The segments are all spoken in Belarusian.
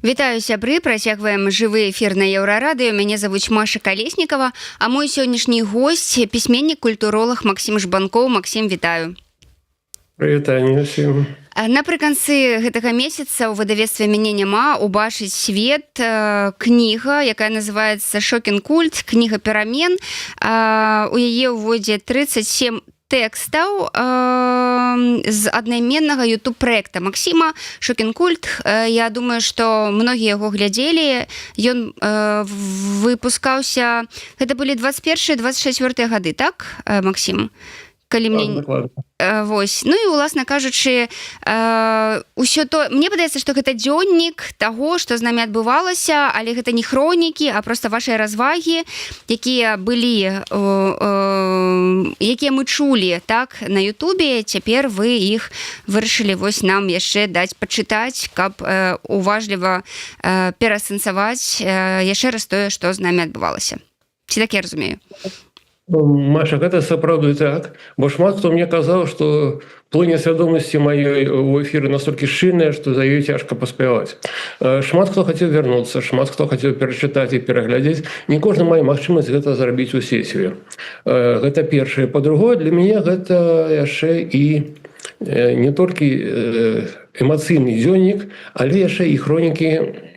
Вітаю, сябры, працягваем жывы эфір на Еўрарадыё. Мяне завуць Маша Калеснікава, а мой сённяшні госць пісьменнік, культуролог Максім Жбанкоў. Максім, вітаю. Прывітанне ўсім. Напрыканцы гэтага месяца ў выдавецтве «Мяне няма» убачыць свет кніга, якая называецца «Шокінг-культ», кніга перамен. У яе ўводзе 37 тэкстаў з аднайменнага YouTube-праекта Максіма «Шокінг-культ». Я думаю, што многія яго глядзелі. Ён выпускаўся... Гэта былі 21-24 гады, так, Максім? Калі мне... Вось. Ну і, уласна кажучы, ўсё то... Мне падаецца, што гэта дзённік таго, што з намі адбывалася, але гэта не хронікі, а проста вашыя развагі, якія былі, якія мы чулі, так, на Ютубе. Цяпер вы іх вырашылі вось нам яшчэ даць пачытаць, каб уважліва пераасэнсаваць яшчэ раз тое, што з намі адбывалася. Ці так я разумею? Маша, гэта сапраўды так, бо шмат хто мне казаў, што плыне свядомасці маёй у эфіры настолькі шчыльная, што за ёй цяжка паспяваць. Шмат хто хацеў вярнуцца, шмат хто хацеў перачытаць і пераглядзець. Не кожны мае магчымасць гэта зрабіць у сесію. Гэта першае. Па-другое, для мяне гэта яшчэ і не толькі эмацыйны дзённік, але яшчэ і хронікі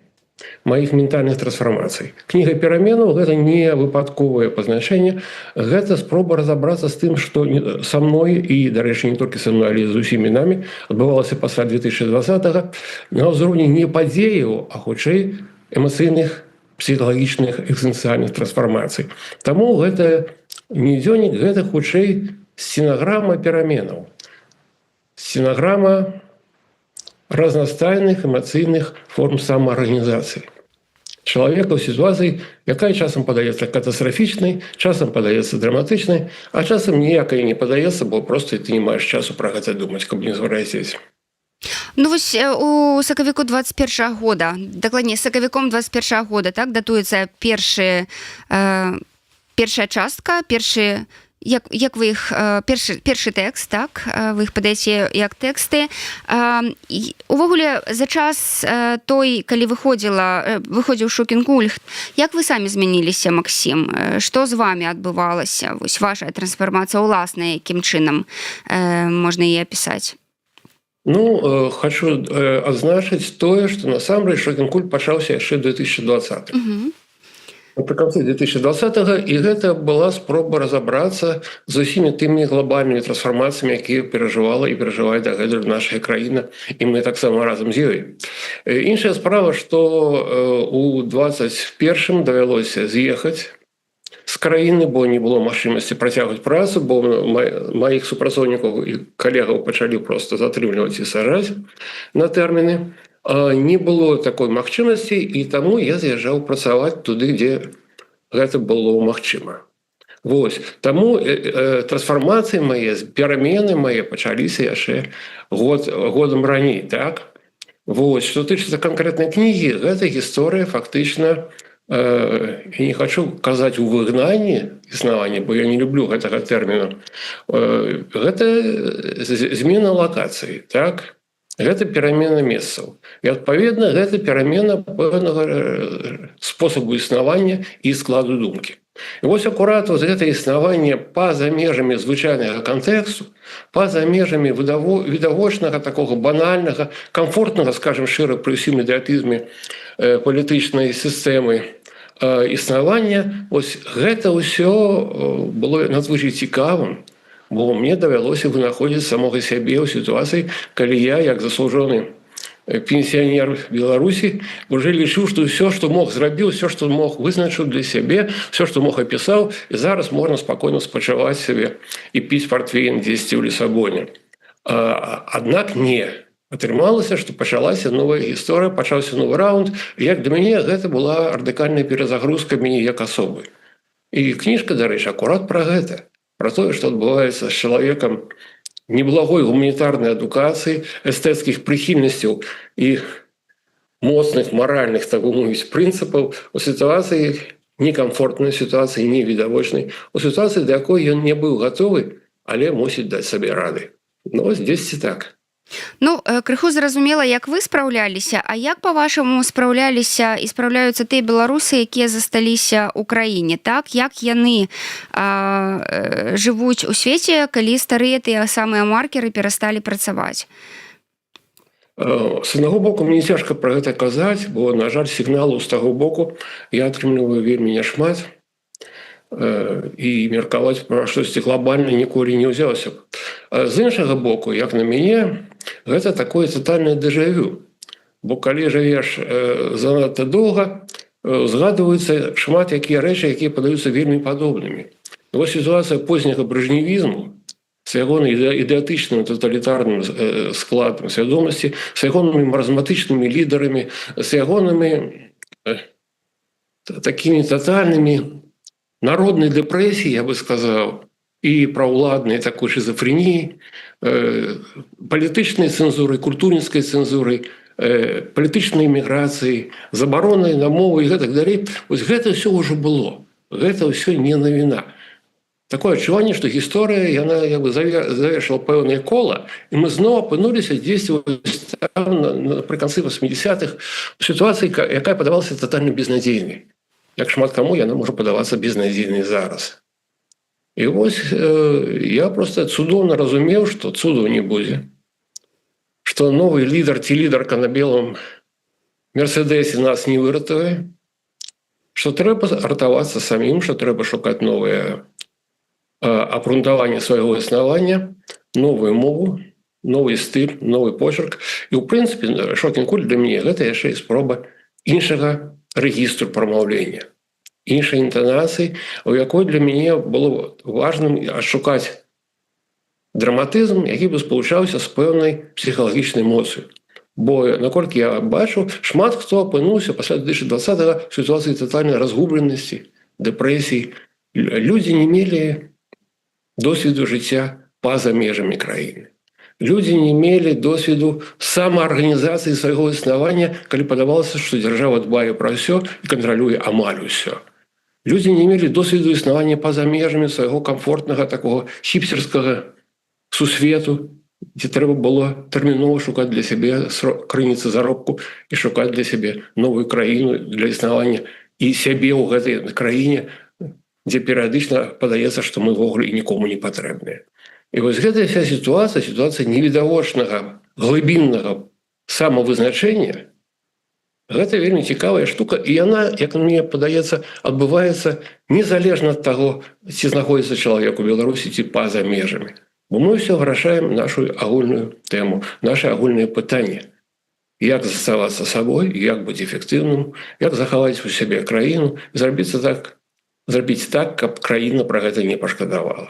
маіх ментальных трансфармацый. Кніга пераменаў гэта не выпадковае пазначэнне, гэта спроба разабрацца з тым, што са мной і, дарэчы, не толькі са мной, але з усімі намі адбывалася пасля 2020-го на ўзроўні не падзеяў, а хутчэй эмацыйных, псіхалагічных, экзістэнцыяльных трансфармацый. Таму гэта не дзённік, гэта хутчэй сценаграма пераменаў. Сценаграма разнастайных эмацыйных форм самаарганізацыі. Чалавека ў сітуацыі, якая часам падаецца катастрафічнай, часам падаецца драматычнай, а часам ніякай не падаецца, бо проста ты не маеш часу пра гэта думаць, каб не звар'яцець. Ну вось у сакавіку 21 года, дакладней, сакавіком 21 года, так, датуецца першая частка, першы... Як вы іх, першы тэкст, так, вы іх падаеце як тэксты. Увогуле, за час той, калі выходзіў «Шокінг-культ», як вы самі змяніліся, Максім? Што з вамі адбывалася? Вось ваша трансфармацыя ўласная, якім чынам можна яе апісаць? Ну, хочу адзначыць тое, што насамрэч «Шокінг-культ» пачаўся яшчэ 2020. Напрыканцы 2020-го, і гэта была спроба разабрацца з усімі тымі глобальнымі трансфармацыямі, якія перажывала і перажывае дагэтуль наша краіна, і мы таксама разам з ёй. Іншая справа, што у 21-м давялося з'ехаць з краіны, бо не было магчымасці працягваць працу, бо маіх супрацоўнікаў і калегаў пачалі проста затрымліваць і сажаць на тэрміны. Не было такой магчымасці, і таму я з'язджаў працаваць туды, дзе гэта было магчыма. Вось. Таму трансфармацыі мае, перамены мае пачаліся яшчэ годам раней, так? Вось. Што тычыцца канкрэтнай кнігі, гэта гісторыя фактычна, я не хочу казаць у выгнанні існавання, бо я не люблю гэтага тэрміну. Гэта змена лакацыі, так? Гэта перамена месцаў. І, адпаведна, гэта перамена пэўнага спосабу існавання і складу думкі. І вось акурат гэта існаванне па-за межамі звычайнага кантэксту, па-за межамі відавочнага, такога банальнага, комфортнага, скажем шчыра, пры ўсім ідыятызме палітычнай сістэмы існавання, ось гэта ўсё было надзвычай цікавым, бо мне давялося вынаходзіць самога сябе ў сітуацыі, калі я, як заслужоны пенсіянер Беларусі, уже лічыў, што ўсё, што мог, зрабіў, ўсё, што мог, вызначыў для сябе, ўсё, што мог, апісаў, і зараз можна спакойна спачуваць сябе і піць партвейн дзесьці ў Лісабоне. Аднак не. Атрымалася, што пачалася новая гісторыя, пачаўся новы раунд, і як для мяне гэта была радыкальная перазагрузка мяне як асобы. І кніжка, дарэчы, акурат пра гэта. Про тое, што адбываецца з чалавекам неблагой гуманітарнай адукацыі, эстэцкіх прыхільнасцяў і моцных маральных, так бы мовіць, прынцыпаў у сітуацыі некамфортнай, сітуацыі невідавочнай, у сітуацыі, да якой ён не быў гатовы, але мусіць даць сабе рады. Ну, вось дзесьці так. Ну, крыху зразумела, як вы спраўляліся, а як па-вашаму спраўляліся і спраўляюцца тыя беларусы, якія засталіся ў краіне, так? Як яны жывуць у свеце, калі старыя тыя самыя маркеры перасталі працаваць? З аднаго боку, мне цяжка пра гэта казаць, бо, на жаль, сігналу з таго боку я атрымліваю вельмі няшмат, і меркаваць пра штосьці глобальна ніколі не ўзяўся б. З іншага боку, як на мяне, гэта такое татальнае дэжавю. Бо калі жывеш занадта доўга, згадваюцца шмат якія рэчы, якія падаюцца вельмі падобнымі. Вось сітуацыя позняга брэжневізму з ягоным ідэатычным таталітарным складам свядомасці, з ягонымі маразматычнымі лідарамі, з ягонымі такімі татальнымі народной дэпрэсіі, я бы сказаў, і праўладнай такой шизофреніі, палітычнай цэнзуры, культурніцкай цэнзуры, палітычнай міграцыі, забаронай на мову і гэтак далей. Вось гэта ўсё ўжо было. Гэта ўсё не навіна. Такое адчуванне, што гісторыя, яна як бы завершила пэўнае кола, і мы зноў апынуліся дзесьці напрыканцы 80-х у сітуацыі, якая падавалася татальна безнадзейнай. Як шмат каму яна можа падавацца безнадзейнай зараз. І вось я проста цудоўна разумеў, што цуду не будзе. Што новы лідар ці лідарка на белым мерседесе нас не выратуе, што трэба ратавацца самім, што трэба шукаць новае абгрунтаванне свайго існавання, новую мову, новы стыль, новы почерк. І, ў прынцыпе, Шокін Культ для мяне гэта яшчэ і спроба іншага рэгістру прамаўлення, іншай інтанацыі, у якой для мяне было важным адшукаць драматызм, які бы спалучаўся з пэўнай псіхалагічнай моцыю. Бо, наколькі я бачу, шмат хто апынуўся пасля 2020-го в сітуацыі татальнай разгубленасці, дэпрэсіі. Людзі не мелі досведу жыцця па-за межамі краіны. Людзі не мелі досведу самаарганізацыі свайго існавання, калі падавалася, што дзяржава дбае пра ўсё і кантралюе амаль усё. Людзі не мелі досведу існавання па-за межамі свайго камфортнага такога хіпстерскага сусвету, дзе трэба было тэрмінова шукаць для сябе крыніцы заробку і шукаць для сябе новую краіну для існавання і сябе ў гэтай краіне, дзе перыядычна падаецца, што мы ўвогуле нікому не патрэбныя. І вось гэтая вся сітуацыя невідавочнага, глыбіннага самавызначэння, гэта вельмі цікавая штука, і яна, як мне падаецца, адбываецца незалежна ад таго, ці знаходзіцца чалавек у Беларусі, ці па-за межамі. Бо мы ўсё вырашаем нашу агульную тэму, наše агульнае пытанне. Як заставацца сабой, як быць эфектыўным, як захаваць у сябе краіну, зрабіць так, каб краіна пра гэта не пашкадавала.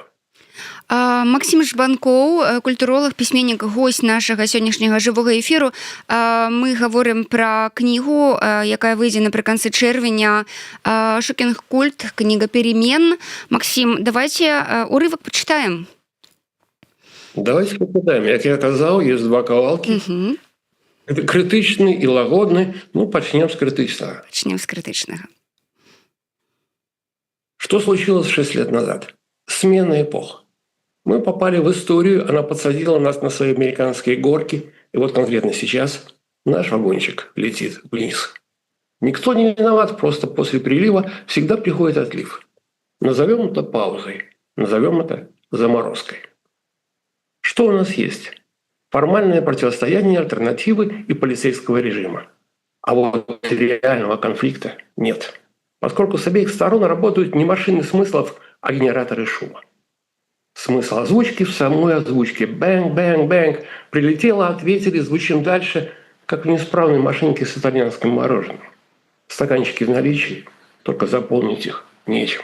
Максім Жбанкоў, культуролог, пісьменнік, госць нашага сённяшняга жывога эфіру. Мы гаворым пра кнігу, якая выйдзе напрыканцы чэрвеня, «Шокін Культ», кніга «Перемен». Максім, давайте урывак пачытаем. Давайте пачытаем. Як я казаў, ёсць два кавалкі. Это крытычны і лагодны. Ну, пачнем з крытычнага. Пачнем з крытычнага. Что случилось 6 лет назад? Смена эпох. Мы попали в историю, она подсадила нас на свои американские горки, и вот конкретно сейчас наш вагончик летит вниз. Никто не виноват, просто после прилива всегда приходит отлив. Назовем это паузой, назовем это заморозкой. Что у нас есть? Формальное противостояние альтернативы и полицейского режима. А вот реального конфликта нет. Поскольку с обеих сторон работают не машины смыслов, а генераторы шума. Смысл озвучки в самой озвучке. Бэнг-бэнг-бэнг. Прилетело, ответили, звучим дальше, как в неисправной машинке с итальянским мороженым. Стаканчики в наличии, только заполнить их нечем.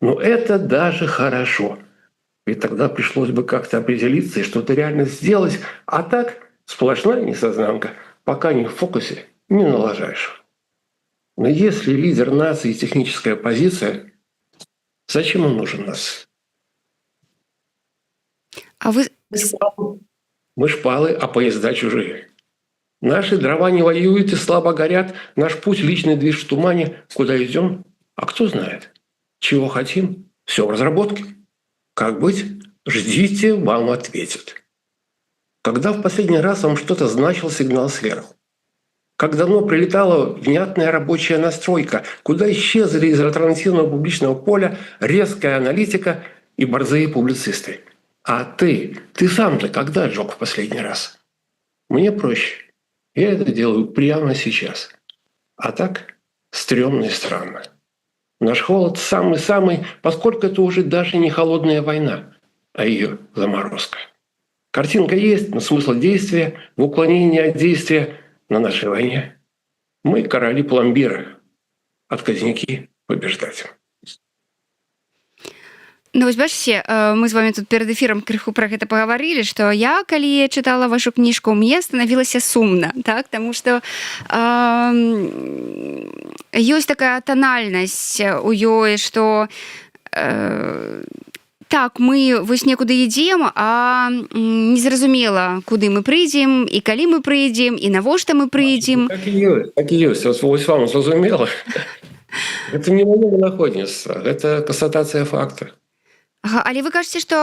Но это даже хорошо. Ведь тогда пришлось бы как-то определиться и что-то реально сделать. А так сплошная несознанка. Пока не в фокусе, не налажаешь. Но если лидер нации и техническая оппозиция, зачем он нужен нас? А вы... Мы шпалы, а поезда чужие. Наши дрова не воюют и слабо горят. Наш путь — личный движ в тумане. Куда идем? А кто знает? Чего хотим? Все в разработке. Как быть? Ждите, вам ответят. Когда в последний раз вам что-то значил сигнал сверху? Как давно прилетала внятная рабочая настройка? Куда исчезли из альтернативного публичного поля резкая аналитика и борзые публицисты? А ты сам-то когда жёг в последний раз? Мне проще. Я это делаю прямо сейчас. А так стрёмно и странно. Наш холод самый-самый, поскольку это уже даже не холодная война, а ее заморозка. Картинка есть, но смысл действия в уклонении от действия на нашей войне. Мы короли пломбира, отказники побеждать. Ну, вось бачыце, мы з вами тут перад эфірам крыху пра гэта пагаварылі, што я, калі чытала вашу кніжку, мне станавілася сумна, так? Таму што ёсць такая танальнасць у ёй, што так, мы вось некуды ідзем, а незразумела, куды мы прыйдзем, і калі мы прыйдзем, і навошта мы прыйдзем. Так і ёсць. Вось вам зразумела. Гэта не маё вынаходніцтва, гэта канстатацыя факта. Ага, але вы кажаце, што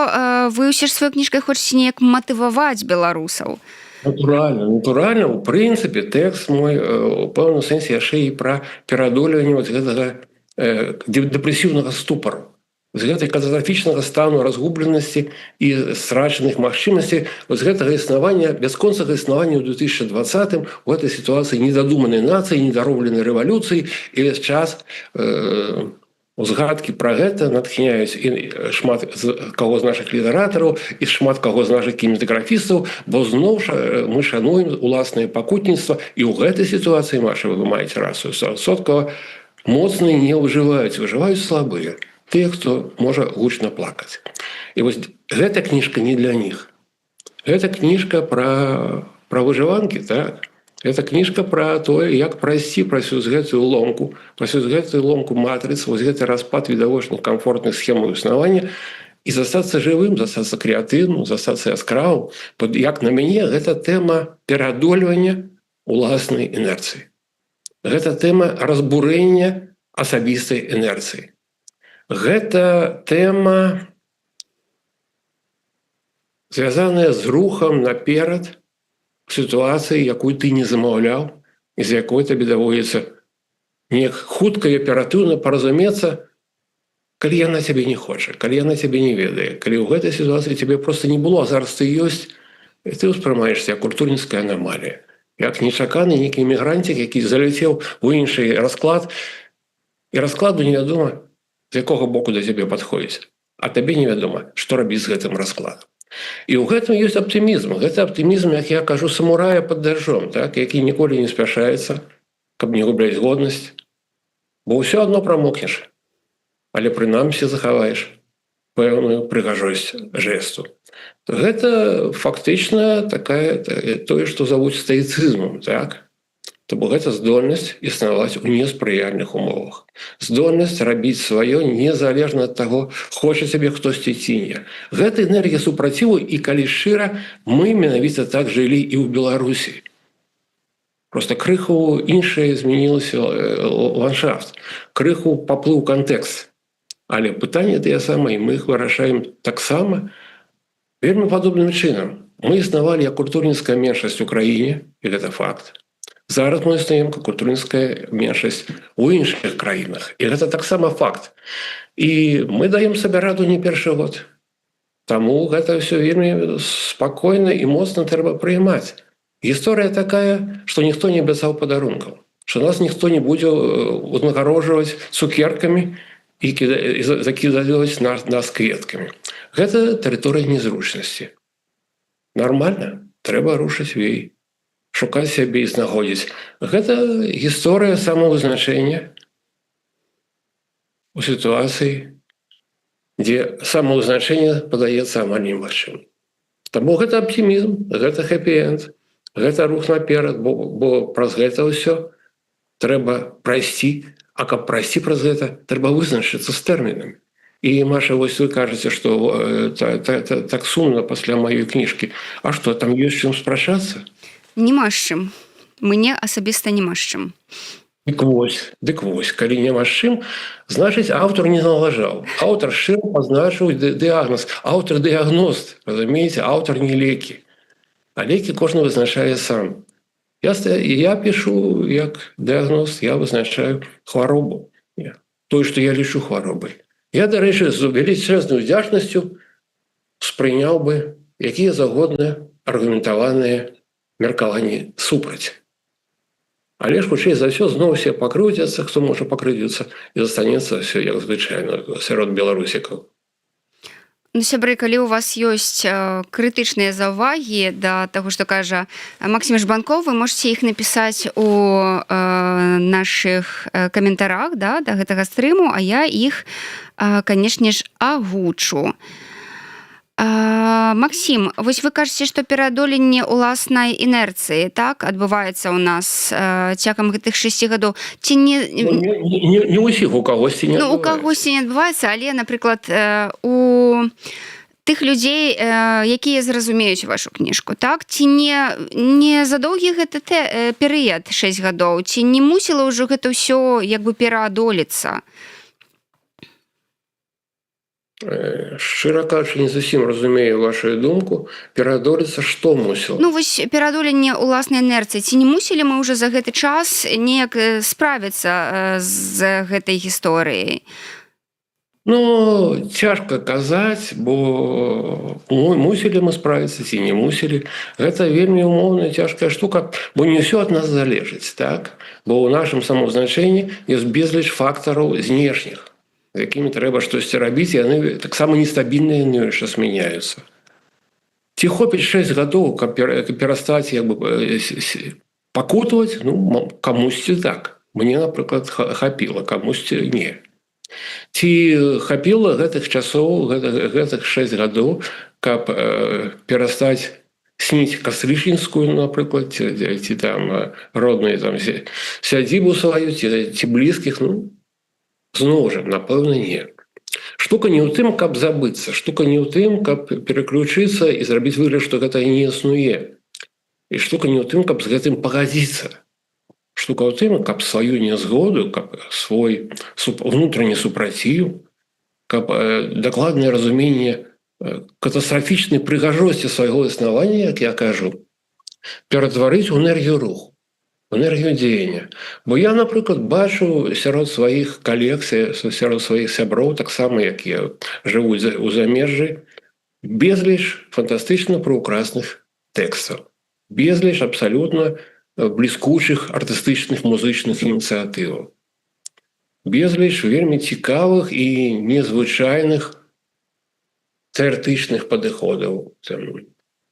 вы ўсе ж сваёй кніжкай хочаце неяк матываваць беларусаў. Натуральна, у прынцыпе, тэкст мой у пэўным сэнсе яшчэ і пра пераадольванне вот гэтага дэпрэсіўнага ступару, з гэтай катастрафічнага стану разгубленасці і страчаных магчымасцей, з гэтага існавання, бясконцага існавання ў 2020-м у гэтай сітуацыі недадуманай нацыі, недаробленай рэвалюцыі, і весь час узгадкі пра гэта натхняюць і шмат каго з нашых літаратараў, і шмат каго з нашых кінематаграфістаў, бо зноў мы шануем уласнае пакутніцтва, і ў гэтай сітуацыі, Маша, вы маеце рацыю, 100%, моцныя не выжываюць слабыя. Тыя, хто можа гучна плакаць. І вось гэта кніжка не для них. Гэта кніжка пра выжыванкі, так? Гэта кніжка пра тое, як прайсці праз гэтую ломку, матрыц, вось гэты распад відавочных камфортных схемаў існавання і застацца жывым, застацца крэатыўным, застацца яскравым. Як на мяне, гэта тэма пераадольвання уласнай інерцыі. Гэта тэма разбурэння асабістай інерцыі. Гэта тэма, звязаная з рухам наперад сітуацыі, якую ты не замаўляў, і з якой табе даводзіцца неяк хутка і аператыўна паразумецца, калі яна цябе не хоча, калі яна цябе не ведае, калі ў гэтай сітуацыі цябе проста не было, а зараз ты ёсць, і ты ўспрымаешся як культурніцкая анамалія, як нечаканы нейкі мігранцік, які заляцеў у іншы расклад, і раскладу невядома, з якога боку да цябе падходзіць, а табе невядома, што рабіць з гэтым раскладам. І ў гэтым ёсць аптымізм. Гэта аптымізм, як я кажу, самурая пад дажджом, так? Які ніколі не спяшаецца, каб не губляць годнасць, бо ўсё адно прамокнеш, але прынамсі захаваеш пэўную прыгажосць жэсту. Гэта фактычна тое, што завуць стаіцызмам, так? То бок гэта здольнасць існаваць у неспрыяльных умовах. Здольнасць рабіць сваё незалежна ад таго, хоча цябе хтосьці ці не. Гэта энергія супраціву, і калі шчыра, мы менавіта так жылі і ў Беларусі. Проста крыху іншае змянілася ландшафт, крыху паплыў кантэкст. Але пытанне тыя самыя, мы іх вырашаем таксама вельмі падобным чынам. Мы існавалі як культурніцкая меншасць у краіне, і гэта факт. Зараз мы існуем як культурніцкая меншасць у іншых краінах. І гэта таксама факт. І мы даем сабе раду не першы год. Таму гэта ўсё вельмі спакойна і моцна трэба прыймаць. Гісторыя такая, што ніхто не абяцаў падарункаў, што нас ніхто не будзе узнагароджваць цукеркамі і закідаць нас кветкамі. Гэта тэрыторыя незручнасці. Нармальна, трэба рушыць вей. Шукаць сябе і знаходзіць. Гэта гісторыя самавызначэння у сітуацыі, дзе самавызначэнне падаецца амаль немагчымым. Таму гэта аптымізм, гэта хэпі-энд, гэта рух наперад, бо праз гэта ўсё трэба прайсці, а каб прайсці праз гэта, трэба вызначыцца з тэрмінамі. І, Маша, вось вы кажаце, што так сумна пасля маёй кніжкі. А што, там ёсць чым спрачацца? Нема з чым. Мне асабіста няма з чым. Дык вось, калі няма з чым, значыць, аўтар не налажаў. Аўтар шчыра пазначыў дыягноз. Аўтар дыягност, разумееце, аўтар не лекі. а лекі кожны вызначае сам. Я пишу як дыагноз, я вызначаю хваробу. Тое, што я лічу хваробай. Я, дарэчы, з велічэзнай удзячнасцю спрыняў бы якія загодныя аргументаваныя меркаванні супраць. Але ж хутчэй за ўсё зноў усе пакрыўдзяцца, хто можа пакрыўдзіцца, і застанецца ўсё як звычайна сярод беларусікаў. Ну, сябры, калі у вас ёсць крытычныя заўвагі да таго, што кажа Максім Жбанкоў, вы можете іх напісаць у нашых каментарах, да гэтага стрыму, а я іх, канешне ж, агучу. Максім, вось вы кажаце, што пераадоленне ўласнай інерцыі так адбываецца ў нас цягам гэтых 6 гадоў. Ці не ўсіх, у кагосьці не адбываецца. У кагосьці не адбываецца, але, напрыклад, у тых людзей, якія зразумеюць вашу кніжку, так? Ці не за доўгі гэты перыяд 6 гадоў, ці не мусіла ўжо гэта ўсё як бы пераадоліцца? Шчыра кажучы, не зусім разумею вашу думку. Пераадоліцца што мусіла? Ну вось пераадоленне ўласнай інерцыі. Ці не мусілі мы ўжо за гэты час неяк справіцца з гэтай гісторыяй? Ну, цяжка казаць, бо мусілі мы справіцца ці не мусілі. Гэта вельмі умоўная цяжкая штука, бо не ўсё ад нас залежыць, так? Бо ў нашым самаўзначэнні ёсць безліч фактараў знешніх, з якімі трэба штосьці рабіць, і яны таксама нестабільныя, яны яшчэ змяняюцца. Ці хопіць 6 гадоў, каб перастаць як бы пакутаваць? Ну, камусьці так. Мне, напрыклад, хапіла, камусьці не. Ці хапіла гэтых часоў, гэтых 6 гадоў, каб перастаць сніць Кастрычніцкую, напрыклад, ці там родную там сядзібу сваю, ці блізкіх, ну, зноў жа, напэўна, не. Штука не ў тым, каб забыцца, штука не ў тым, каб пераключыцца і зрабіць выгляд, што гэта не існуе. І штука не ў тым, каб з гэтым пагадзіцца. Штука ў тым, каб сваю нязгоду, каб свой внутренні супраціў, каб дакладнае разуменне катастрафічнай прыгажосці свайго існавання, як я кажу, ператварыць у энергію руху, энергію дзеяння. Бо я, напрыклад, бачу сярод сваіх калег, сярод сваіх сяброў, таксама, як я жыву у замежжы, безліч фантастычна прыўкрасных тэкстаў, безліч абсалютна бліскучых артыстычных музычных ініцыятываў, безліч вельмі цікавых і незвычайных тэарэтычных падыходаў,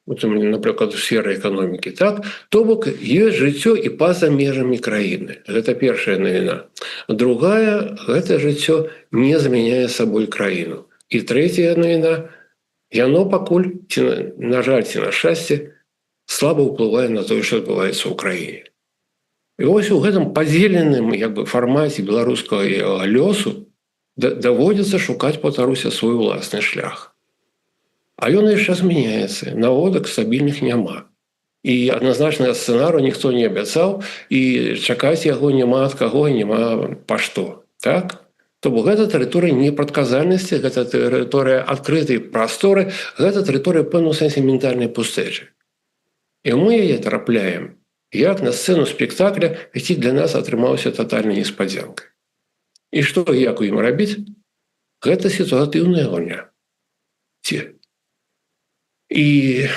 напрыклад, у сферы эканомікі. Так? То бок, ёсць жыццё і па-за межамі краіны. Гэта першая навіна. Другая, гэта жыццё не замяняе сабой краіну. І трэцяя навіна, яно пакуль, ці на жаль, ці на шчасце, слаба ўплывае на тое, што адбываецца ў краіне. І вось у гэтым падзеленым як бы фармаце беларускага лёсу даводзіцца шукаць, паўтаруся, свой уласны шлях. А ён яшчэ змяняецца, наводак стабільных няма. І адназначнага сцэнару ніхто не абяцаў, і чакаць яго няма ад каго, няма па што. Так? То бок гэта тэрыторыя непрадказальнасці, гэта тэрыторыя адкрытай прасторы, гэта тэрыторыя пэўным сэнсе ментальнай пустэчы. І мы яе трапляем як на сцэну спектакля, які для нас атрымаўся татальнай неспадзянкай. І што, як у ім рабіць? Гэта сітуатыўная гульня. І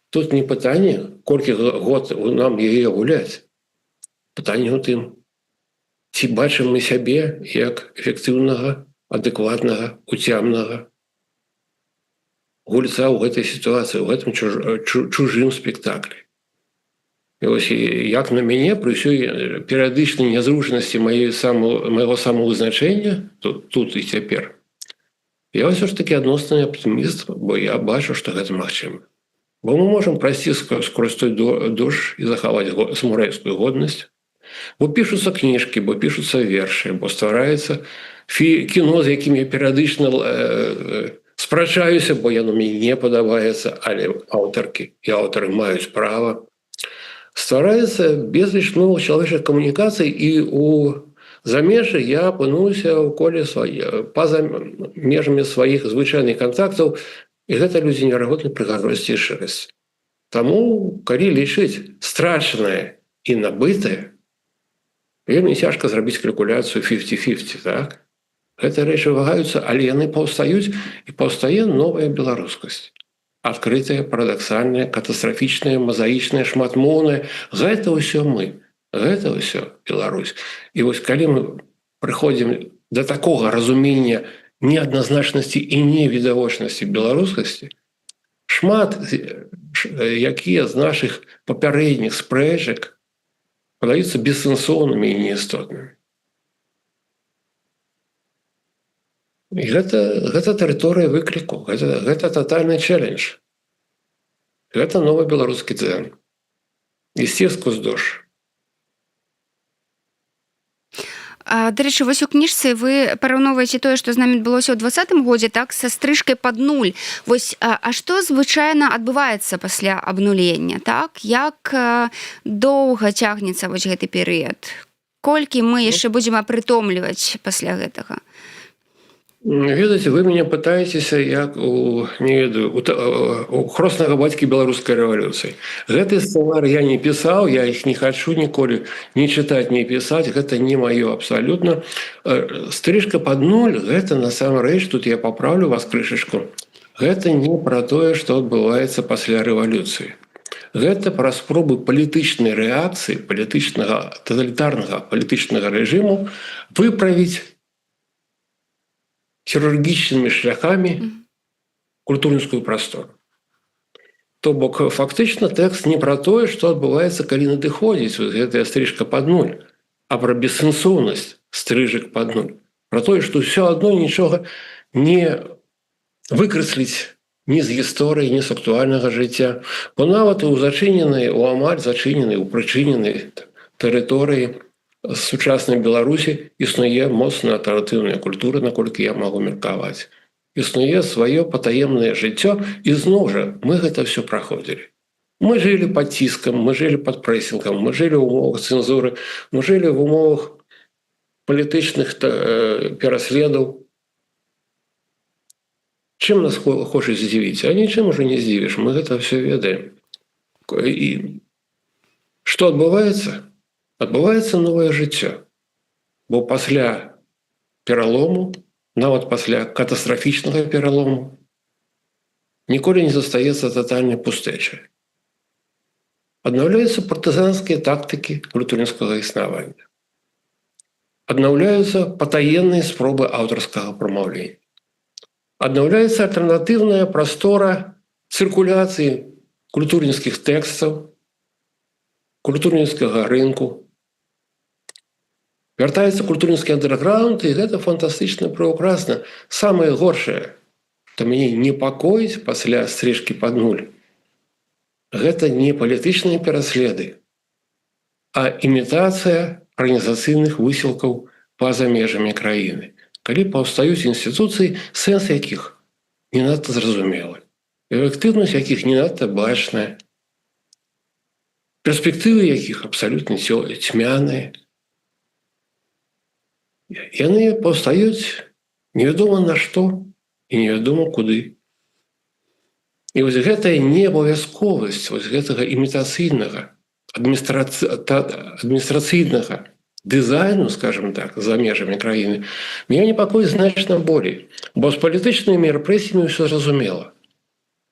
тут не пытанне, колькі год нам яе гуляць. Пытанне ў тым, ці бачым мы сябе як эфектыўнага, адэкватнага, уцямнага гульца ў гэтай сітуацыі, у гэтым чужым спектаклі. І вось як на мяне пры ўсёй перыядычнай нязручнасці майго самавызначэння тут і цяпер, я ўсё ж такі адносны аптыміст, бо я бачу, што гэта магчыма. Бо мы можам прайсці скрозь той дождж і захаваць самурайскую годнасць, бо пішуцца кніжкі, бо пішуцца вершы, бо ствараецца кіно, з якім я перыядычна спрачаюся, бо яно мне не падабаецца, але аўтаркі і аўтары маюць права. Ствараецца безліч новых чалавечых камунікацый, і у замежжы я апынуўся ў коле па-за межамі сваіх звычайных кантактаў, і гэта людзі неверагоднай прыгажосці і шчырасці. Таму, калі лічыць страчанае і набытае, вельмі цяжка зрабіць калькуляцыю 50-50, так? Гэтыя рэчы вагаюцца, але яны паўстаюць, і паўстае новая беларускасць. Адкрытая, парадаксальная, катастрафічная, мазаічная, шматмоўная. Гэта ўсё мы. Гэта ўсё Беларусь. І вось калі мы прыходзім да такога разумення неадназначнасці і невідавочнасці беларускасці, шмат якія з нашых папярэдніх спрэчак падаюцца бессэнсоўнымі і неістотнымі. І гэта тэрыторыя выкліку, гэта татальны чэлендж. Гэта новы беларускі дзен. Ісці сквозь дождж. Дарэчы, вось у кніжцы вы параўноўваеце тое, што з намі адбылося ў 2020 годзе, так, са стрыжкай пад нуль. Вось, а што звычайна адбываецца пасля абнулення, так? Як доўга цягнецца вось гэты перыяд? Колькі мы яшчэ будзем апрытомліваць пасля гэтага? Ведаеце, вы мяне пытаецеся як у хроснага бацькі беларускай рэвалюцыі. Гэты сцэнарый я не пісаў, я іх не хачу ніколі не чытаць, не пісаць, гэта не маё абсалютна. Стрыжка пад нуль, гэта насамрэч, тут я паправлю вас крышачку, гэта не пра тое, што адбываецца пасля рэвалюцыі. Гэта пра спробы палітычнай рэакцыі, палітычнага, таталітарнага палітычнага рэжыму выправіць хірургічнымі шляхамі культурніцкую прастору. То бок, фактычна, тэкст не пра тое, што адбываецца, калі надыходзіць гэтая стрыжка пад нуль, а пра бессэнсоўнасць стрыжак пад нуль. Пра тое, што ўсё адно нічога не выкрасліць ні з гісторыі, ні з актуальнага жыцця. Бо нават у зачыненай, у амаль зачыненай, у прычыненай тэрыторыі сучаснай Беларусі існуе моцная альтэрнатыўная культура, наколькі я магу меркаваць. Існуе сваё патаемнае жыццё, і зноў жа мы гэта ўсё праходзілі. Мы жылі пад ціскам, мы жылі пад прэсінгам, мы жылі ў умовах цэнзуры, мы жылі в умовах палітычных пераследаў. Чым нас хочуць здзівіць? А нічым ужо не здзівіш, мы гэта ўсё ведаем. І што адбываецца? Адбываецца новае жыццё. Бо пасля пералому, нават пасля катастрафічнага пералому, ніколі не застаецца татальнай пустэчай. Аднаўляюцца партызанскія тактыкі культурніцкага існавання. Аднаўляюцца патаенныя спробы аўтарскага прамаўлення. Аднаўляецца альтэрнатыўная прастора цыркуляцыі культурніцкіх тэкстаў, культурніцкага рынку. Вяртаецца культурніцкі андэрграунд, і гэта фантастычна прыўкрасна. Самае горшае, што мяне непакоіць пасля стрыжкі пад нуль, гэта не палітычныя пераследы, а імітацыя арганізацыйных высілкаў па-за межамі краіны. Калі паўстаюць інстытуцыі, сэнс якіх не надта зразумелы, эфектыўнасць якіх не надта бачная, перспектывы якіх абсалютна цьмяныя. Яны паўстаюць невядома на што і невядома куды. І вось гэтая неабавязковасць вось гэтага імітацыйнага, адміністрацыйнага дызайну, скажем так, за межамі краіны, мяне непакоіць значна болей, бо з палітычнымі рэпрэсіямі ўсё зразумела.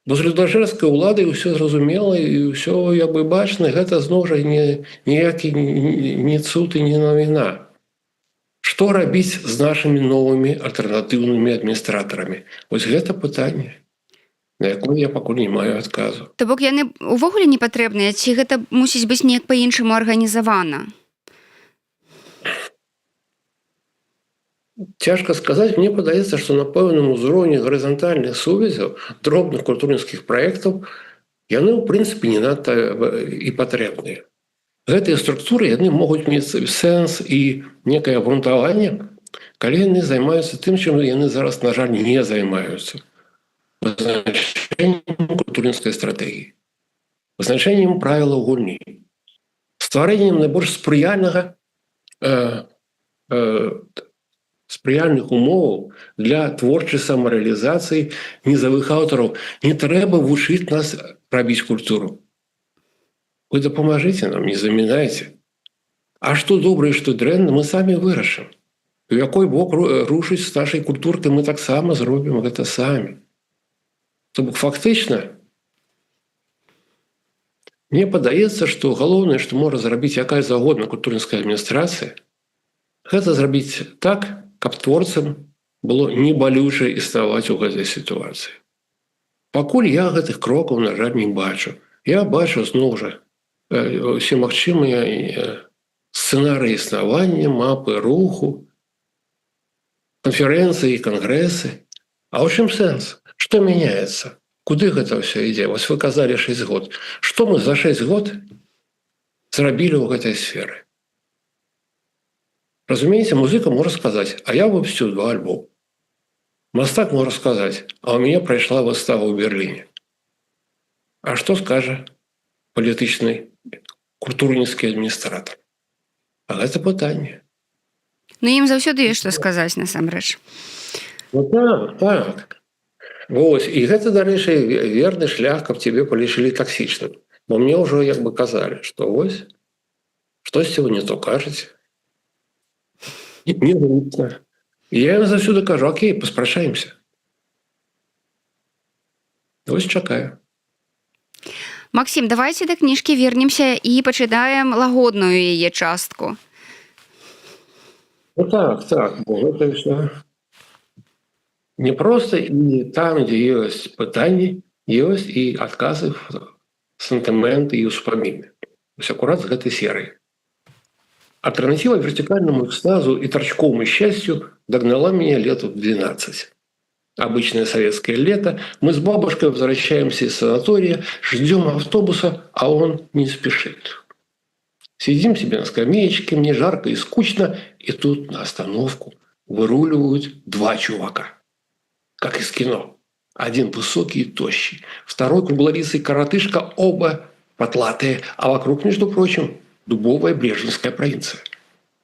Бо з людажэрскай уладай ўсё зразумела і ўсё як бы бачна, гэта зноў жа ніякі не цуд і не навіна. Што рабіць з нашымі новымі альтэрнатыўнымі адміністратарамі? Вось гэта пытанне, на якое я пакуль не маю адказу. То бок яны ўвогуле не патрэбныя, ці гэта мусіць быць неяк па-іншаму арганізавана? Цяжка сказаць, мне падаецца, што на пэўным узроўні гарызантальных сувязяў, дробных культурніцкіх праектаў, яны, ў прынцыпе, не надта і патрэбныя. Гэтыя структуры, яны могуць мець сэнс і некае абгрунтаванне, калі яны займаюцца тым, чым яны зараз, на жаль, не займаюцца. Вызначэннем культурніцкай стратэгіі, вызначэннем правілаў гульні, стварэннем найбольш спрыяльных умоваў для творчай самарэалізацыі нізавых аўтараў. Не трэба вучыць нас рабіць культуру. Вы дапамажыце нам, не замінайце. А што добра і што дрэнна, мы самі вырашым. У якой бок рушыць з нашай культуркай, мы таксама зробім гэта самі. То бок фактычна мне падаецца, што галоўнае, што можа зрабіць якая загодна культурніцкая адміністрацыя, гэта зрабіць так, каб творцам было не балюча існаваць у гэтай сітуацыі. Пакуль я гэтых крокаў, на жаль, не бачу. Я бачу зноў жа усе магчымыя сцэнарыі існавання, мапы руху, канферэнцыі, кангрэсы. А ў чым сэнс? Што мяняецца? Куды гэта ўсё ідзе? Вось вы казалі 6 год. Што мы за 6 год зрабілі ў гэтай сферы? Разумееце, музыка можа сказаць, а я выпусціў 2 альбома. Мастак можа сказаць, а ў мяне прайшла выстава ў Берліне. А што скажа палітычны культурніцкі адміністратар? А гэта пытанне. Ну, ім заўсёды ёсць што сказаць, насамрэч. Ну так. Вось, і гэта, дарэчы, верны шлях, каб цябе палічылі таксічным. Бо мне ўжо як бы казалі, што вось, штосьці вы не то кажаце. Не гучна. І я ім заўсёды кажу, окей, паспрачаемся. Вось чакаю. Максім, давайте да кніжкі вернемся і пачытаем лагодную яе частку. Ну так, бо гэта ўсё не проста і там, дзе ёсць пытанні, ёсць і адказы, сентыменты і ўспаміны. Вось акурат з гэтай серыі. Альтернатива вертикальному экстазу и торчковому счастью догнала меня лет в 12. Обычное советское лето. Мы с бабушкой возвращаемся из санатория, ждем автобуса, а он не спешит. Сидим себе на скамеечке, мне жарко и скучно, и тут на остановку выруливают 2 чувака. Как из кино. Один высокий и тощий, второй круглолицый коротышка, оба потлатые, а вокруг, между прочим, дубовая Брежневская провинция.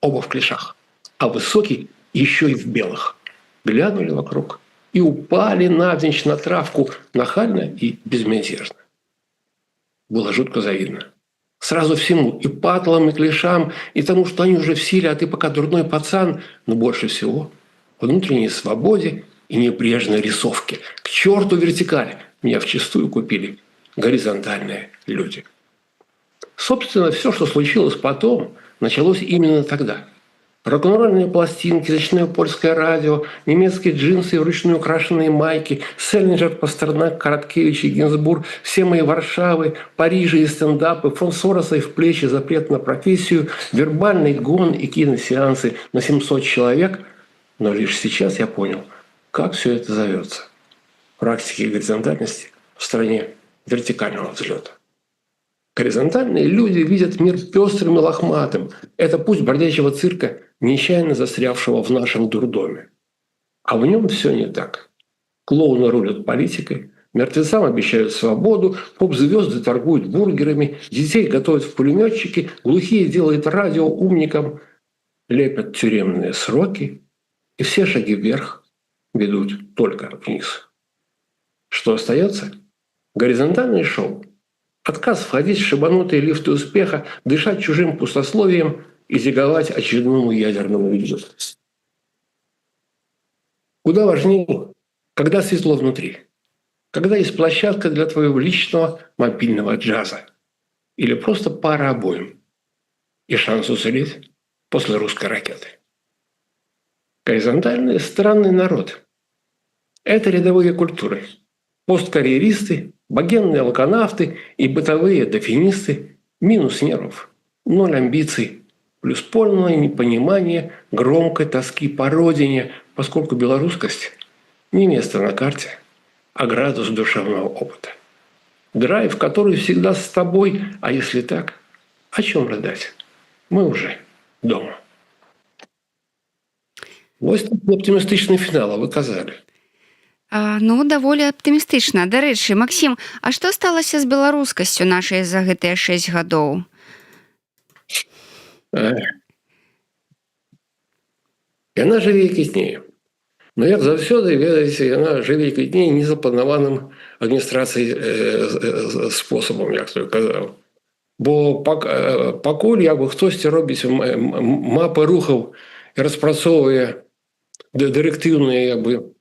Оба в клешах, а высокий еще и в белых. Глянули вокруг и упали навзничь на травку нахально и безмятежно. Было жутко завидно. Сразу всему, и патлам, и клешам, и тому, что они уже в силе, а ты пока дурной пацан, но больше всего внутренней свободе и небрежной рисовке. К черту вертикали! Меня вчистую купили горизонтальные люди. Собственно, все, что случилось потом, началось именно тогда. Рок-н-ролльные пластинки, ночное польское радио, немецкие джинсы и вручную украшенные майки, Селлинджер, Пастернак, Короткевич и Гинзбург, все мои Варшавы, Парижи и стендапы, фон Сороса и в плечи запрет на профессию, вербальный гон и киносеансы на 700 человек. Но лишь сейчас я понял, как все это зовется. Практики горизонтальности в стране вертикального взлета. Горизонтальные люди видят мир пестрым и лохматым. Это путь бродячего цирка, нечаянно застрявшего в нашем дурдоме. А в нем все не так. Клоуны рулят политикой, мертвецам обещают свободу, поп-звезды торгуют бургерами, детей готовят в пулеметчики, глухие делают радио умникам, лепят тюремные сроки, и все шаги вверх ведут только вниз. Что остается? Горизонтальное шоу. Отказ входить в шибанутые лифты успеха, дышать чужим пустословием и зиговать очередному ядерному виду. Куда важнее, когда светло внутри, когда есть площадка для твоего личного мобильного джаза или просто пара обоим и шанс уцелеть после русской ракеты. Горизонтальный странный народ. Это рядовые культуры. Посткарьеристы, богемные локонавты и бытовые дофинисты, минус нервов, 0 амбиций, плюс полное непонимание громкой тоски по родине, поскольку белорусскость не место на карте, а градус душевного опыта. Драйв, который всегда с тобой, а если так, о чем рыдать? Мы уже дома. Вот такой оптимистичный финал, а вы казали. Ну, даволі аптымістычна. Дарэчы, Максім, а што сталася з беларускасцю нашай за гэтыя 6 гадоў? Яна жыве і квітнее. Но, як заўсёды, ведаеце, яна жыве і квітнее незапланаваным адміністрацыяй спосабам, як той казаў. Бо пакуль як бы хтосьці робіць мапы рухаў і распрацоўвае дырэктыўныя як бы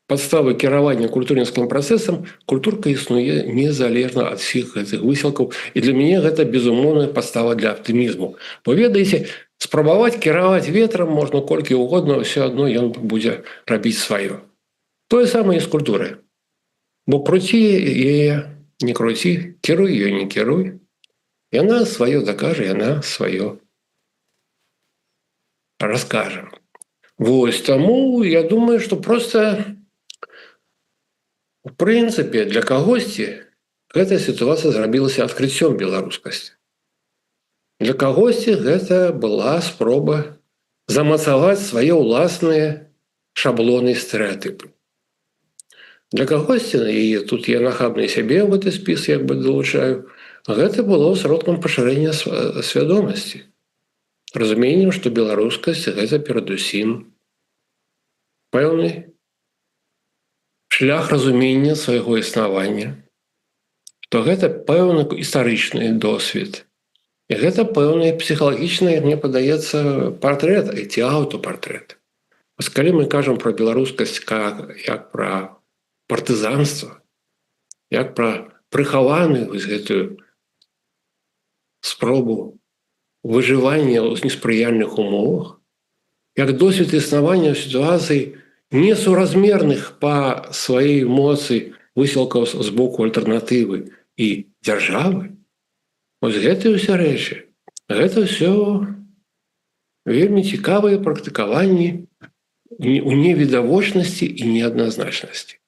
падставы кіравання культурніцкім працэсам, культурка існуе незалежна ад всіх гэтых высілкаў. І для мяне гэта безумоўная падстава для аптымізму. Бо ведаеце, спрабаваць кіраваць ветрам можна колькі угодна, ўсё адно ён будзе рабіць сваё. Тое самае і з культурай. Бо круці яе, не круці, кіруй ее, не кіруй. Яна сваё дакажа, яна сваё раскажа. Вось, таму я думаю, што проста в прынцыпе для кагосьці гэтая сітуацыя зрабілася адкрыццём беларускасці. Для кагосьці гэта была спроба замацаваць свае ўласныя шаблоны і стэрэатыпы. Для кагосьці, і тут я нахабна сябе ў гэты спіс як бы далучаю, гэта было сродкам пашырэння свядомасці. Разуменнем, што беларускасць гэта перадусім пэўны шлях разумення свайго існавання, што гэта пэўны гістарычны досвед. І гэта пэўны псіхалагічны, мне падаецца, партрэт, ці аўтапартрэт. Вось калі мы кажам пра беларускасць як пра партызанства, як пра прыхаваную вось гэтую спробу выжывання ў неспрыяльных умовах, як досвед існавання ў сітуацыі несуразмерных па сваёй моцы высілкаў з боку альтэрнатывы і дзяржавы, вось гэтыя ўсе рэчы, гэта ўсё вельмі цікавыя практыкаванні у невідавочнасці і неадназначнасці.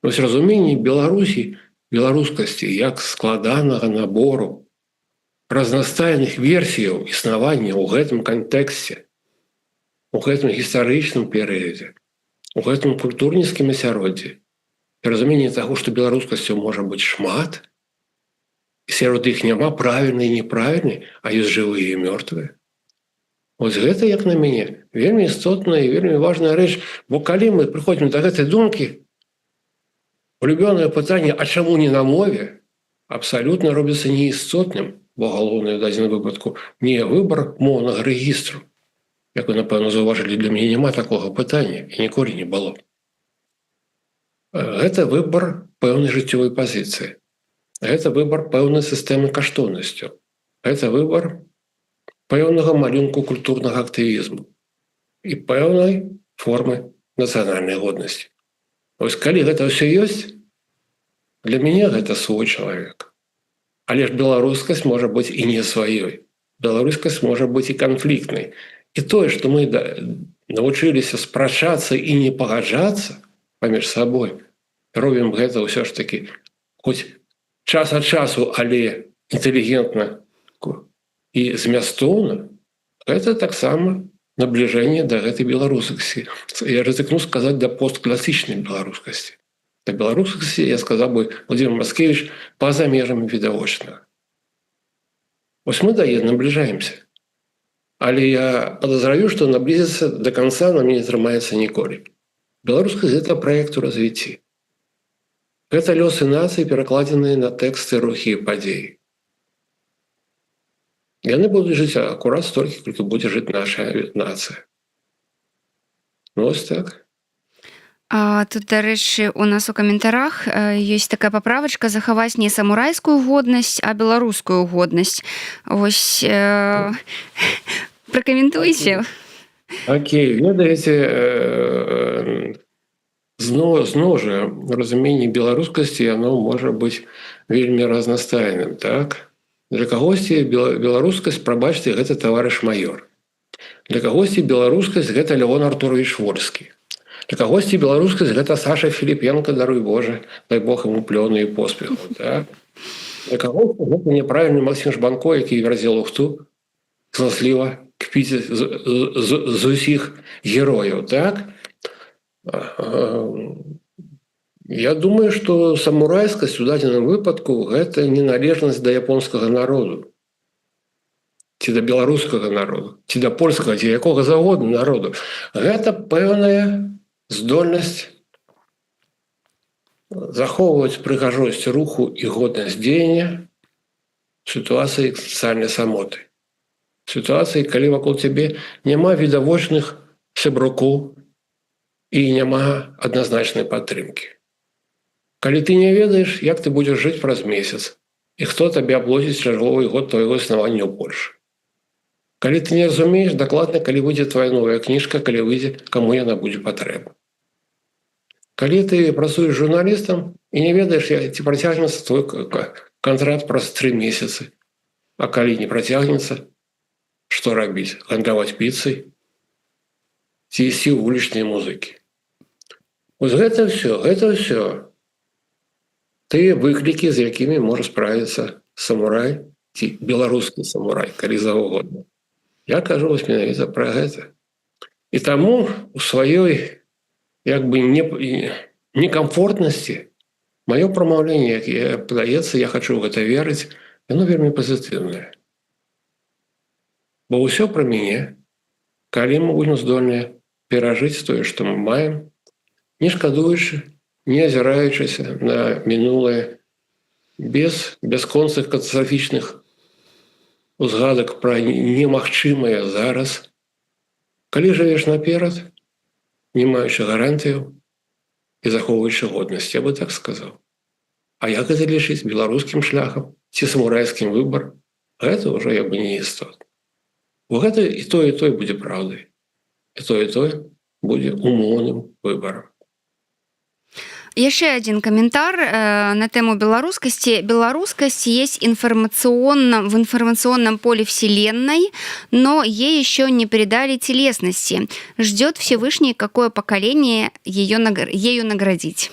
Вось разуменне Беларусі, беларускасці як складанага набору разнастайных версіяў існавання ў гэтым кантэксце, у гэтым гістарычным перыядзе, у гэтым культурніцкім асяроддзі. І разуменне таго, што беларускасцяў можа быць шмат, і сярод іх няма правільнай і неправільнай, а ёсць жывыя і мёртвыя. Вось гэта, як на мяне, вельмі істотная і вельмі важная рэч, бо калі мы прыходзім да гэтай думкі, улюбёнае пытанне, а чаму не на мове, абсалютна робіцца неістотным, бо галоўнае ў дадзеным выпадку не выбар моўнага рэгістру. Як вы, напэўна, заўважылі, для мяне няма такога пытання, і ніколі не было. Гэта выбар пэўнай жыццёвай пазіцыі. Гэта выбар пэўнай сістэмы каштоўнасцяў. Гэта выбар пэўнага малюнку культурнага актывізму і пэўнай формы нацыянальнай годнасці. Вось калі гэта ўсё ёсць, для мяне гэта свой чалавек. Але ж беларускасць можа быць і не сваёй. Беларускасць можа быць і канфліктнай. І тое, што мы навучыліся спрачацца і не пагаджацца паміж сабой, робім гэта ўсё ж такі хоць час ад часу, але інтэлігентна і змястоўна, гэта таксама набліжэнне да гэтай беларускасці. Я рызыкну сказаць, да посткласічнай беларускасці. Да беларускасці, я сказаў бы, Владимир Маскевич, па-за межамі відавочнага. Вось мы да яе набліжаемся. Але я падазраю, што наблізіцца да канца нам не атрымаецца ніколі. Беларускасць – гэта праект у развіцці. Гэта лёсы нацыі, перакладзеныя на тэксты, рухі і падзеі. Яны будуць жыць акурат столькі, колькі будзе жыць наша нацыя. Ну, ось так. Тут, дарэчы, у нас у каментарах ёсць такая паправачка захаваць не самурайскую годнасць, а беларускую годнасць. Вось пракаментуйце. Окей, ведаеце, зноў жа разуменне беларускасці, яно можа быць вельмі разнастайным, так? Для кагосьці беларускасць, прабачце, гэта таварыш маёр. Для кагосьці беларускасць гэта Леон Артурович Вольскі. Для кагосьці беларускасць гэта Саша Філіпенка, даруй Божа, дай Бог яму плёну і поспеху, так? Для кагосьці гэта няправільны Максім Жбанко, які верзе лухту, зласліва кпіць з усіх герояў, так? Я думаю, што самурайскасць у дадзеным выпадку гэта неналежнасць да японскага народу, ці да беларускага народу, ці да польскага, ці якога загодна народу. Гэта пэўная здольнасць захоўваць прыгажосць руху і годнасць дзеяння ситуацыі сацыяльнай самоты, ситуацыі, калі вакол цябе няма відавочных сябрукоў і няма адназначнай падтрымкі. Калі ты не ведаеш, як ты будзеш жыць праз месяц і хто табе аблозіць чарговы год твайго існавання ў Польшы. Калі ты не разумееш дакладна, калі выйдзе твая новая кніжка, калі выйдзе, каму яна будзе патрэбна. Калі ты працуеш журналістам і не ведаеш, ці працягнецца твой кантракт праз 3 месяцы, а калі не працягнецца, што рабіць? Гандляваць піцай ці ісці ў вулічныя музыкі. Вось гэта ўсё тыя выклікі, з якімі можа справіцца самурай ці беларускі самурай, калі заўгодна. Я кажу вось менавіта пра гэта. І таму у сваёй як бы некамфортнасці маё прамаўленне, якое падаецца, я хачу ў гэта верыць, яно вельмі пазітыўнае. Бо ўсё пра мяне, калі мы будзем здольныя перажыць тое, што мы маем, не шкадуючы, не азіраючыся на мінулае, без бясконцых катастрафічных узгадак пра немагчымае зараз. Калі жывеш наперад, не маючы гарантыяў і захоўваючы годнасць, я бы так сказаў. А як гэта лічыць беларускім шляхам ці самурайскім выбарам, гэта ўжо як бы не істотна. Бо гэта і тое будзе праўдай. І тое будзе умоўным выбарам. Еще один комментарий на тему белорусскости. Белорусскость есть в информационном поле Вселенной, но ей еще не передали телесности. Ждет Всевышний, какое поколение ею наградить.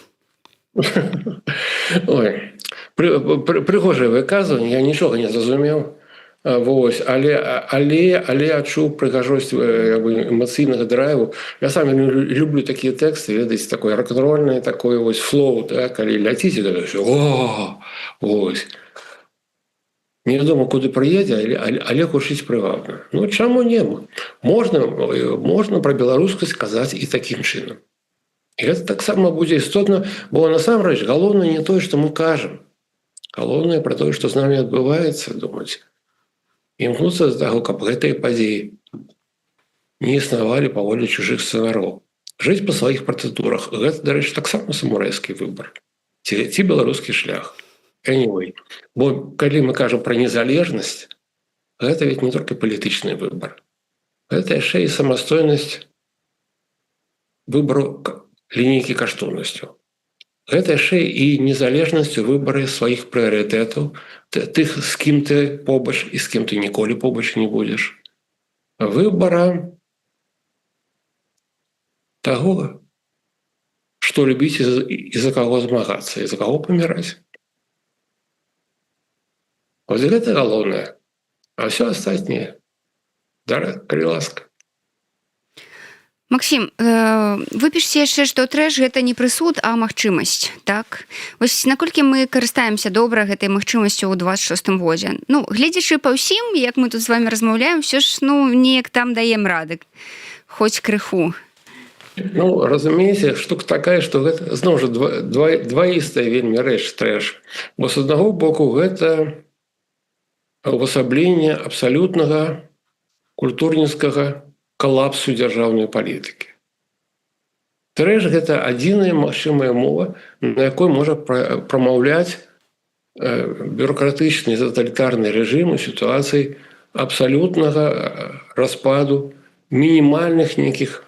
Ой, пригожее выказывание, я ничего не зразумеў. Вось, але адчуў прыгажосць эмацыйнага драйву. Я сам люблю такія тэксты, ведаеце, такое рок-н-рольнае, такое вось флоу, калі ляціце, вось. Невядома, куды прыедзе, але гучыць прывабна. Ну, чаму не? Можна пра беларускасць казаць і такім чынам. І гэта таксама будзе істотна, бо насамрэч галоўнае не тое, што мы кажам. Галоўнае пра тое, што з намі адбываецца, думаць. Імкнуцца з таго, каб гэтыя падзеі не існавалі паводле чужых сцэнароў. Жыць па сваіх партытурах. Гэта, дарэчы, таксама самурайскі выбар. Ці беларускі шлях. Anyway. Бо калі мы кажам пра незалежнасць, гэта ведь не толькі палітычны выбар. Гэта яшчэ і самастойнасць выбару лінейкі каштоўнасцяў. Гэта яшчэ і незалежнасць у выбары сваіх прыярытэтаў, тых, з кім ты побач і з кім ты ніколі побач не будзеш. Выбара таго, што любіць і за каго змагацца, і за каго паміраць. Вось гэта галоўнае. А ўсё астатняе, калі ласка. Максим, вы пішце яшчэ, што трэш гэта не прысуд, а магчымасць, так? Вось наколькі мы карыстаемся добра гэтай магчымасцю ў 26-м годзе? Ну, гледзячы па ўсім, як мы тут з вами размаўляем, ўсё ж, неяк там даем рады, хоць крыху. Ну, разумееце, штука такая, што гэта, зноў жа, дваістая вельмі рэч трэш. Бо з аднаго боку гэта увасабленне абсалютнага культурніцкага калапсу дзяржаўнай палітыкі. Трэш гэта адзіная магчымая мова, на якой можа прамаўляць бюрократычны таталітарны рэжым у сітуацыі абсалютнага распаду, мінімальных нейкіх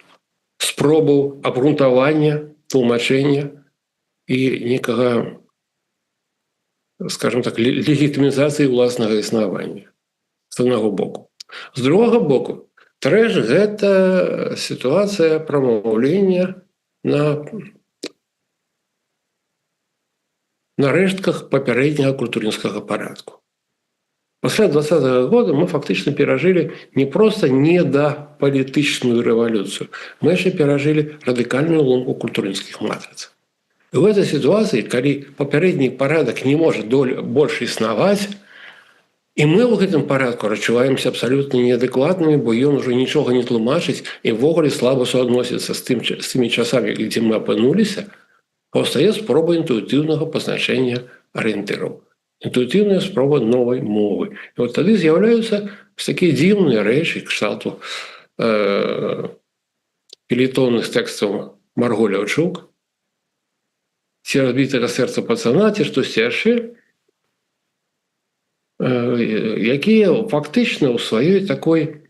спробаў абгрунтавання, тлумачэння і некага, скажем так, легітымізацыі ўласнага існавання з аднаго боку. З другога боку, трэш – гэта сітуацыя прамаўлення на рэштках папярэдняга культурніцкага парадку. Пасля 20-го года мы фактычна перажылі не проста недапалітычную рэвалюцыю, мы яшчэ перажылі радыкальную ломку культурніцкіх матрыц. І ў гэтай сітуацыі, калі папярэдні парадак не можа больш існаваць, і мы ў гэтым парадку адчуваемся абсалютна неадэкватнымі, бо ён ужо нічога не тлумачыць і ўвогуле слаба суадносіцца з тымі часамі, дзе мы апынуліся, паўстае спроба інтуітыўнага пазначэння арыентыраў. інтуітыўная спроба новай мовы. І от тады з'яўляюцца такія дзіўныя рэчы кшталту фелетонных тэкстаў Марго Ляўчук, ці разбітага сэрца пацана, ці штосьці яшчэ, якія фактычна ў сваёй такой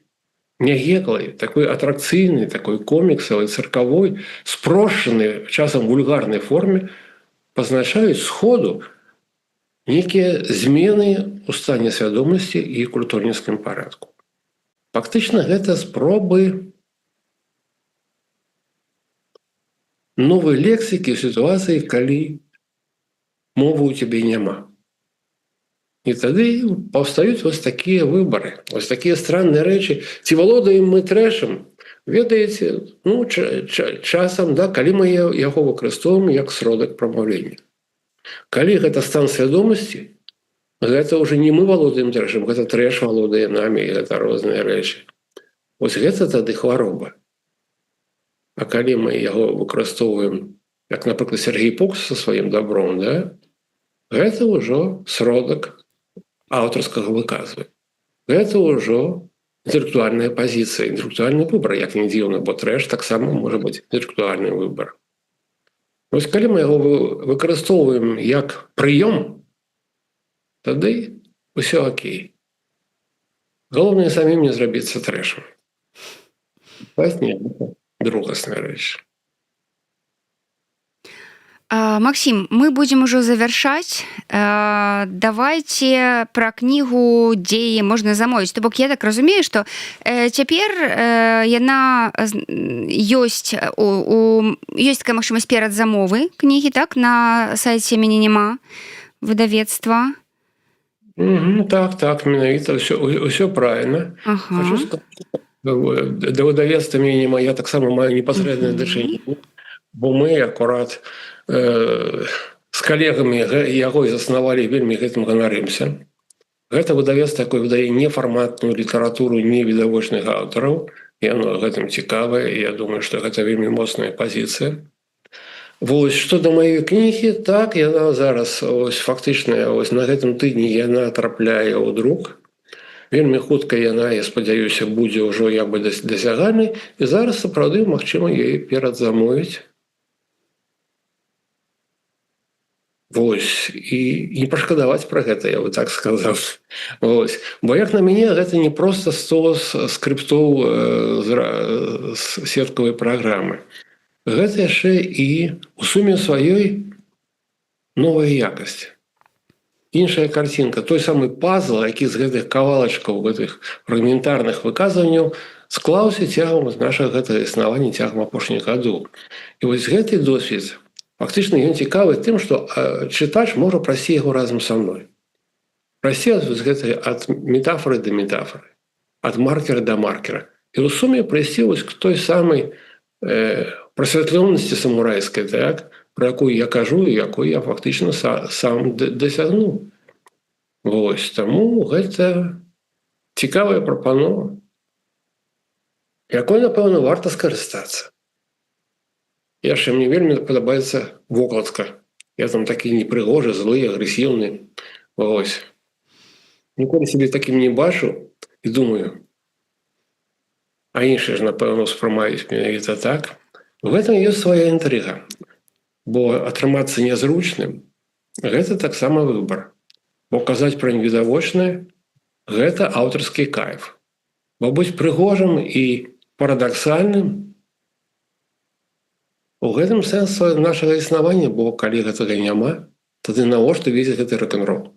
нягеклай, такой атракцыйнай, такой коміксавай, цыркавой, спрошчанай, часам вульгарнай форме пазначаюць сходу нейкія змены ў стане свядомасці і культурніцкім парадку. Фактычна гэта спробы новай лексікі ў сітуацыі, калі мовы ў цябе няма. І тады паўстаюць вось такія выбары, вось такія странныя рэчы. Ці валодаем мы трэшам? Ведаеце, ну, часам, да, калі мы яго выкарыстоўваем як сродак прамаўлення. Калі гэта стан свядомасці, гэта ўжо не мы валодаем трэшам, гэта трэш валодае намі, і гэта розныя рэчы. Вось гэта тады хвароба. А калі мы яго выкарыстоўваем, як, напрыклад, Сергей Пукс са сваім дабром, да, гэта ўжо сродак аўтарскага выказвання. Гэта ўжо інтэлектуальная пазіцыя, інтэлектуальны выбар, як не дзіўна, бо трэш таксама можа быць інтэлектуальны выбар. Вось калі мы яго выкарыстоўваем як прыём, тады ўсё окей. Галоўнае самім не зрабіцца трэшам. Другасная рэч. Максим, мы будем уже завершать. Давайте про книгу, где можно замовить. То бок я так разумею, что цяпер яна ёсць такая магчымасць перадзамовы кнігі, так, на сайце Мененяма выдавецтва. Так, менавіта, ўсё правильно. Хочу сказать, да выдавецтва Мененяма я таксама маю непасрэднае дачыненне, бо мы акурат з калегамі яго і заснавалі, вельмі гэтым ганарымся. Гэта выдавецтва, якое выдае нефарматную літаратуру невідавочных аўтараў, яно гэтым цікавае, і я думаю, што гэта вельмі моцная пазіцыя. Вось, што да маёй кнігі, так, яна зараз, ось, фактычна, ось, на гэтым тыдні яна трапляе ў друк. Вельмі хутка яна, я спадзяюся, будзе ўжо як бы дасягальнай, і зараз, сапраўды, магчыма, яе перадзамовіць. Вось, і не пашкадаваць пра гэта, я бы так сказаў. Вось. Бо як на мяне, гэта не проста стос скрыптоў з сеткавай праграмы. Гэта яшчэ і у суме сваёй новая якасць. Іншая карцінка, той самы пазл, які з гэтых кавалачкаў, гэтых фрагментарных выказванняў склаўся цягам нашага гэтага існавання цягам апошніх гадоў. І вось гэты досвед, фактычна ён цікавы тым, што чытач можа прайсці яго разам са мной. Прайсці ад метафоры да метафоры, ад маркера да маркера. І ў суме прайсці вось к той самай прасвятлёнасці самурайскай, так, про якую я кажу і якую я фактычна сам дасягнуў. Вось, таму гэта цікавая прапанова, якой, напэўна, варта скарыстацца. Яшчэ мне вельмі падабаецца вокладка. Я там такі непрыгожы, злы, агрэсіўны. Вось. Ніколі сябе такім не бачу і думаю, а іншыя ж, напэўна, успрымаюць менавіта так. В гэтым ёсць свая інтрыга. Бо атрымацца нязручным – гэта таксама выбар. Бо казаць пра невідавочнае – гэта аўтарскі кайф. Бо быць прыгожым і парадаксальным – у гэтым сэнс нашага існавання, бо калі гэтага няма, тады навошта везць гэты рок-н-рол.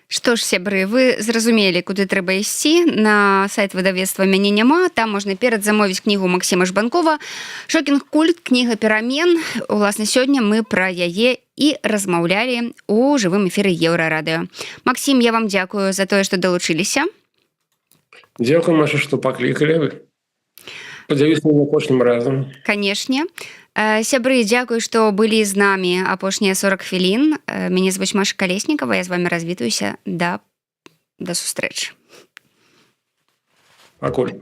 Што ж, сябры, вы зразумелі, куды трэба ісці. На сайт выдавецтва Мененяма, там можна перадзамовіць кнігу Максіма Жбанкова «Шокінг-культ. Кніга перамен». Уласна, сёння мы пра яе і размаўлялі ў жывым эфіры Еўрарадыё. Максім, я вам дзякую за тое, што далучыліся. Дзякую, Маша, што паклікалі. Падзяюся апошнім разам. Канешне. Сябры, дзякую, што былі з намі апошнія 40 хвілін. Мяне звуць Маша Калеснікава, я з вамі развітаюся. Да сустрэчы. Пакуль.